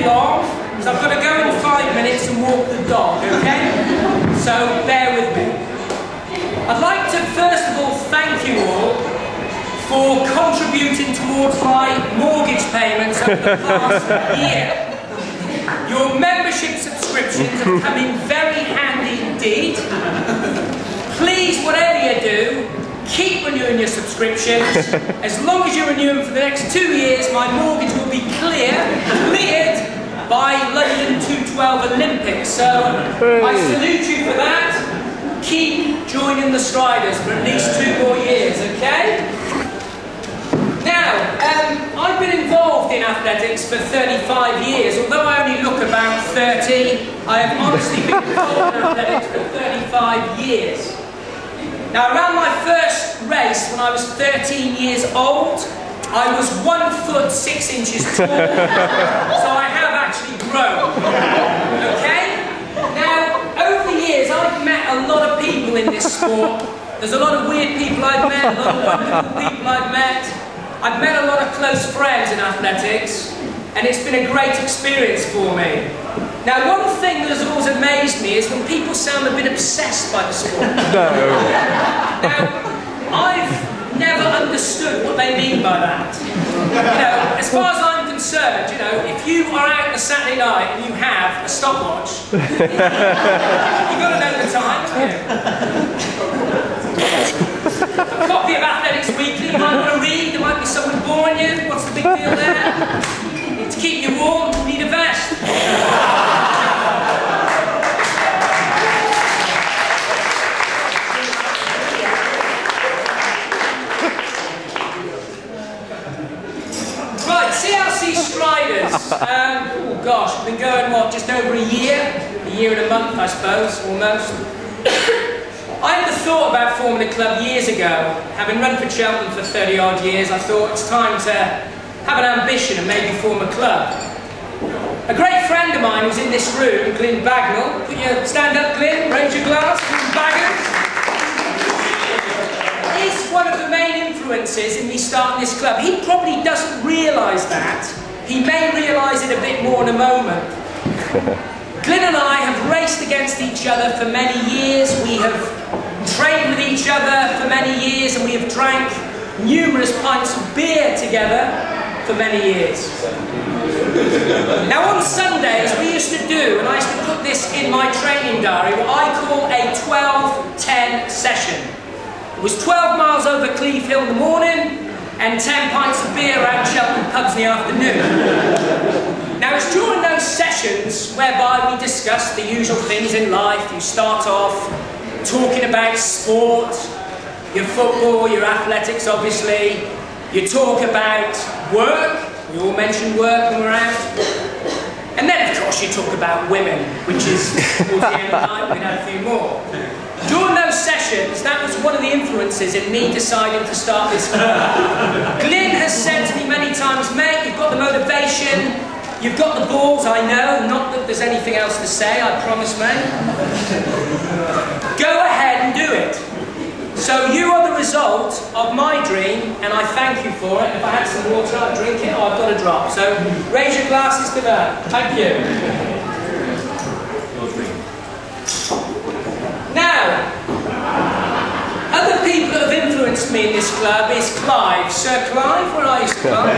long, so I've got to go in 5 minutes and walk the dog, okay? So bear with me. I'd like to first of all thank you all for contributing towards my mortgage payments over the past year. Your membership subscriptions have come in very handy indeed. Please, whatever you do, keep renewing your subscriptions. As long as you renew them for the next 2 years, my mortgage will be cleared by London 212 Olympics. So I salute you for that. Keep joining the Striders for at least 2 more years, okay? Now, I've been involved in athletics for 35 years. Although I only look about 30, I have honestly been involved in athletics for 35 years. Now, around my first race, when I was 13 years old, I was 1 foot 6 inches tall, so I have actually grown. Okay? Now, over the years, I've met a lot of people in this sport. There's a lot of weird people I've met, a lot of wonderful people I've met. I've met a lot of close friends in athletics, and it's been a great experience for me. Now, one thing that has always amazed me is when people sound a bit obsessed by the sport. No. Now, I've never understood what they mean by that. You know, as far as I'm concerned, you know, if you are out on a Saturday night and you have a stopwatch, you've got to know the time, haven't you? A copy of Athletics Weekly, you might want to read, there might be someone boring you, what's the big deal there? To keep you warm, you need a vest. Right, CLC Striders. Oh gosh, we've been going, what, just over a year and a month, I suppose, almost. I had the thought about forming a club years ago. Having run for Cheltenham for 30 odd years, I thought it's time to have an ambition and maybe form a club. A great friend of mine was in this room, Glyn Bagnall. Put your stand up, Glyn, raise your glass, Glyn Bagnall. He's one of the main influences in me starting this club. He probably doesn't realise that. He may realise it a bit more in a moment. Glyn and I have raced against each other for many years. We have trained with each other for many years, and we have drank numerous pints of beer together for many years. Now on Sundays we used to do, and I used to put this in my training diary, what I call a 12-10 session. It was 12 miles over Cleve Hill in the morning and 10 pints of beer around Cheltenham pubs in the afternoon. Now it's during those sessions whereby we discuss the usual things in life. You start off talking about sport, your football, your athletics obviously. You talk about work, we all mention work when we're out. And then of course you talk about women, which is towards the end of the night, we had a few more. During those sessions, that was one of the influences in me deciding to start this club. Glyn has said to me many times, mate, you've got the motivation, you've got the balls, I know, not that there's anything else to say, I promise, mate. Go ahead and do it. So you are the result of my dream, and I thank you for it. If I had some water, I'd drink it, or I've got a drop. So raise your glasses to that. Thank you. Now, other people that have influenced me in this club is Clive. Sir Clive, where are you, Sir Clive?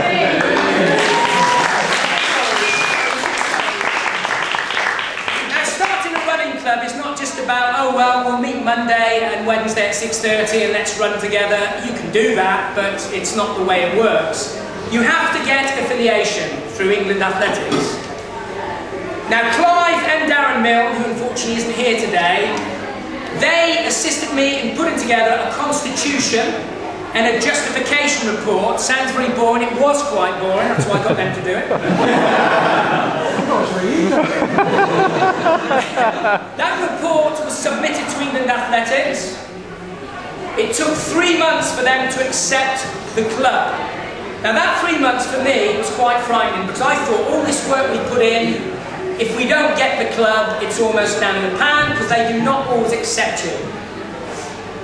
Club is not just about, oh well, we'll meet Monday and Wednesday at 6:30 and let's run together. You can do that, but it's not the way it works. You have to get affiliation through England Athletics. Now Clive and Darren Milne, who unfortunately isn't here today, they assisted me in putting together a constitution and a justification report. Sounds very boring, it was quite boring, that's why I got them to do it. That report was submitted to England Athletics. It took 3 months for them to accept the club. Now that 3 months for me was quite frightening, because I thought all this work we put in, if we don't get the club, it's almost down in the pan, because they do not always accept you.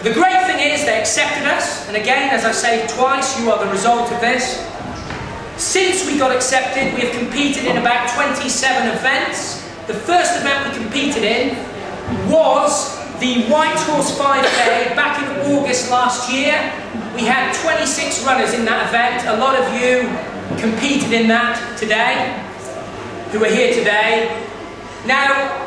The great thing is they accepted us, and again, as I say twice, you are the result of this. Since we got accepted, we have competed in about 27 events. The first event we competed in was the White Horse 5K back in August last year. We had 26 runners in that event. A lot of you competed in that today, who are here today. Now,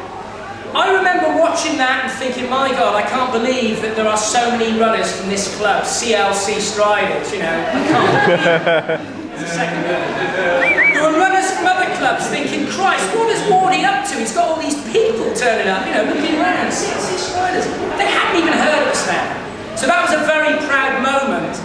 I remember watching that and thinking, my God, I can't believe that there are so many runners from this club, CLC Striders, you know, I can't believe it. There were runners from other clubs thinking, Christ, what is Wardy up to? He's got all these people turning up, you know, looking around, CLC Striders. They hadn't even heard of us then. So that was a very proud moment.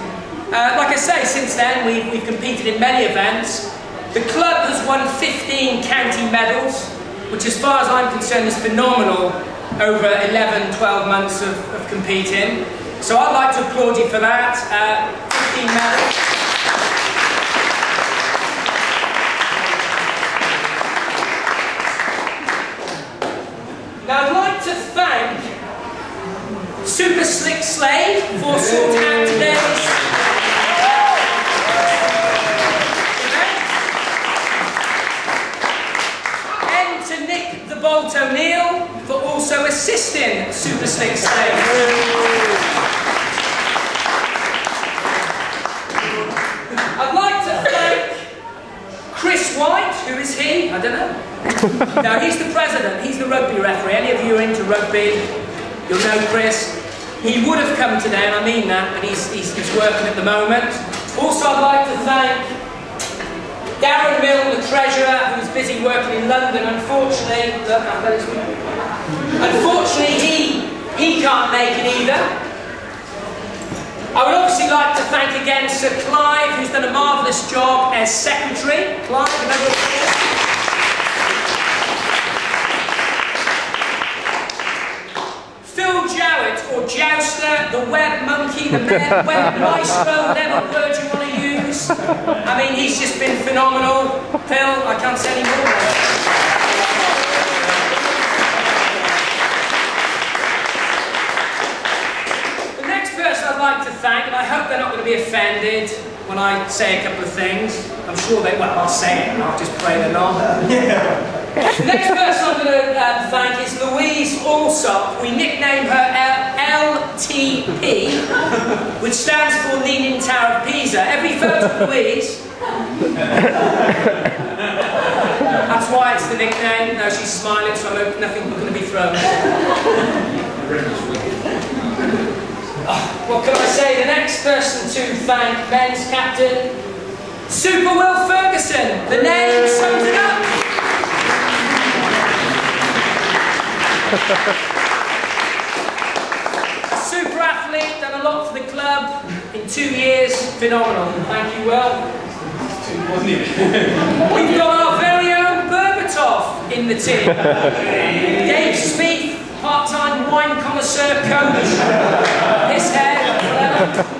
Like I say, since then we've competed in many events. The club has won 15 county medals, which as far as I'm concerned is phenomenal over 11, 12 months of competing. So I'd like to applaud you for that. 15 medals. Now I'd like to thank Super Slick Slade for sorting out today's Nick the Bolt O'Neill for also assisting Super Slick Slade. I'd like to thank Chris White, who is he? I don't know. No, he's the president, he's the rugby referee. Any of you who are into rugby, you'll know Chris. He would have come today, and I mean that, but he's working at the moment. Also, I'd like to thank Darren Mill, the treasurer, who's busy working in London. Unfortunately, he can't make it either. I would obviously like to thank again Sir Clive, who's done a marvellous job as secretary. Clive, another applause. Phil Jowett, or Jouster, the web monkey, the web maestro, whatever word you want to use. I mean, he's just been phenomenal. Phil, I can't say any more. The next person I'd like to thank, and I hope they're not going to be offended when I say a couple of things. I'm sure they, well, I'll say it and I'll just pray they're not. The next person I'm going to thank is Louise Allsop. We nicknamed her LTP, which stands for Leaning Tower of Pisa. Every photo of Louise, that's why it's the nickname. Now she's smiling, so I hope nothing's going to be thrown. What can I say? The next person to thank, men's captain, Super Will Ferguson. The name sums it up. A super athlete, done a lot for the club in 2 years, phenomenal. Thank you, Will. We've got our very own Berbatov in the team. Dave Smith, part-time wine connoisseur coach. His head, whatever.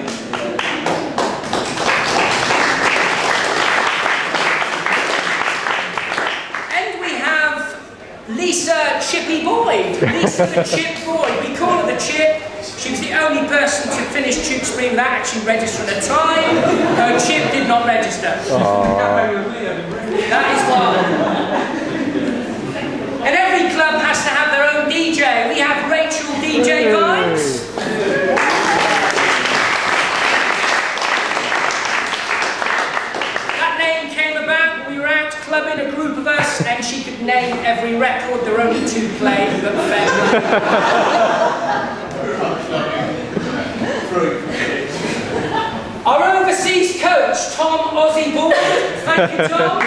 Lisa Chippy Boyd. Lisa the Chip Boyd. We call her the Chip. She was the only person to finish Tewkesbury without actually registering a time. Her Chip did not register. That is why. And every club has to have their own DJ. We have Rachel DJ Vibes. That name came about when we were out clubbing, a group of us, and she could name every record. There were only 2 played, but fair. Our overseas coach, Tom Ozzy Ball. Thank you, Tom.